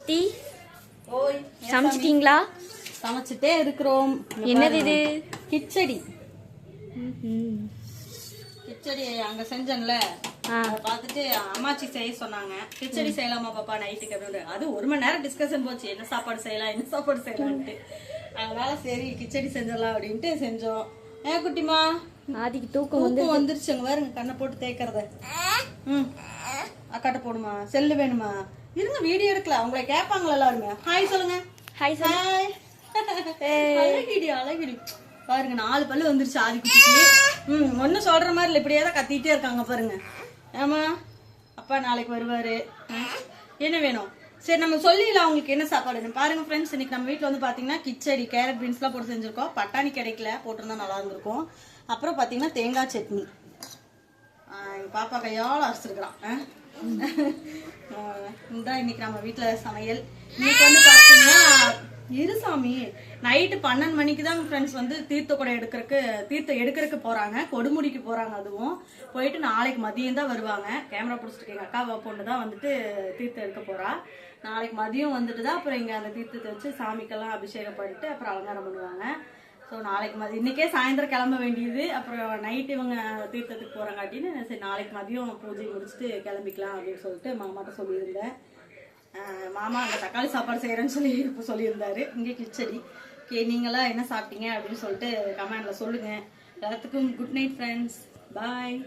Tea சமைச்சிட்டீங்களா? சமைச்சிட்டே இருக்கிறோம். என்னது இது? கிச்சடி. கிச்சடி அங்க செஞ்சேன்ல, பார்த்துட்டு அம்மாச்சி செய்ய சொன்னாங்க. கிச்சடி செய்யலாமா பாப்பா நைட்டுக்கு அப்படின்னு. அது 1 மணி நேரம் டிஸ்கஷன் போச்சு, என்ன சாப்பாடு செய்யலான்ட்டு. அதனால சரி கிச்சடி செஞ்சிடலாம் அப்படின்ட்டு செஞ்சோம். குட்டிமா ஆதிக்கு தூக்கம் வந்துருச்சு. அங்க பாருங்க கண்ணை போட்டு தேய்க்கிறத. அக்காட்ட போடுமா, செல்லு வேணுமா? இருங்க வீடியோ எடுக்கல, அவங்கள கேட்பாங்களா எல்லாருமே. ஹாய் சொல்லுங்க. Hi hi. அழகிடி பாருங்க, 4 பல்லு வந்துருச்சு ஆதிக்குட்டிக்கு. ஒன்னும் சொல்ற மாதிரி இல்லை, இப்படியே தான் கத்திட்டே இருக்காங்க பாருங்க. ஆமா அப்பா நாளைக்கு வருவாரு. என்ன வேணும்? சரி நம்ம சொல்லிடலாம் அவங்களுக்கு என்ன சாப்பாடு பாருங்க ஃப்ரெண்ட்ஸ். இன்னைக்கு நம்ம வீட்டில் வந்து பார்த்தீங்கன்னா கிச்சடி, கேரட் பீன்ஸ்லாம் போட்டு செஞ்சுருக்கோம். பட்டாணி கிடைக்கல, போட்டிருந்தா நல்லா இருந்திருக்கும். அப்புறம் பார்த்தீங்கன்னா தேங்காய் சட்னி. எங்கள் பாப்பா கையால் அரைச்சிருக்கிறான். இதுதான் இன்னைக்கு நம்ம வீட்டில் சமையல். இன்னைக்கு வந்து பார்த்தீங்கன்னா இருசாமி நைட்டு 12 மணிக்கு தான் ஃப்ரெண்ட்ஸ் வந்து தீர்த்தம் எடுக்கிறதுக்கு போகிறாங்க. கொடுமுடிக்கு போகிறாங்க. அதுவும் போயிட்டு நாளைக்கு மதியம் தான் வருவாங்க. கேமரா பிடிச்சிட்டு எங்கள் அக்கா பொண்ணு தான் வந்துட்டு தீர்த்தம் எடுக்க போகிறா. நாளைக்கு மதியம் வந்துட்டு தான் அப்புறம் இங்கே அந்த தீர்த்தத்தை வச்சு சாமிக்கெல்லாம் அபிஷேகம் பண்ணிட்டு அப்புறம் அலங்காரம் பண்ணுவாங்க. ஸோ நாளைக்கு மதியம் இன்னைக்கே சாயந்தரம் கிளம்ப வேண்டியது. அப்புறம் நைட்டு இவங்க தீர்த்தத்துக்கு போகிறாங்காட்டின்னு சரி நாளைக்கு மதியம் பூஜை முடிச்சுட்டு கிளம்பிக்கலாம் அப்படின்னு சொல்லிட்டு மாமாட்ட சொல்லியிருந்தேன். மாமா அங்கே தக்காளி சாப்பாடு செய்கிறேன்னு சொல்லி இப்போ சொல்லியிருந்தாரு. இங்கே கிச்சடி. நீங்களாம் என்ன சாப்பிட்டீங்க அப்படின்னு சொல்லிட்டு கமெண்டில் சொல்லுங்கள். எல்லாத்துக்கும் குட் நைட் ஃப்ரெண்ட்ஸ். பாய்.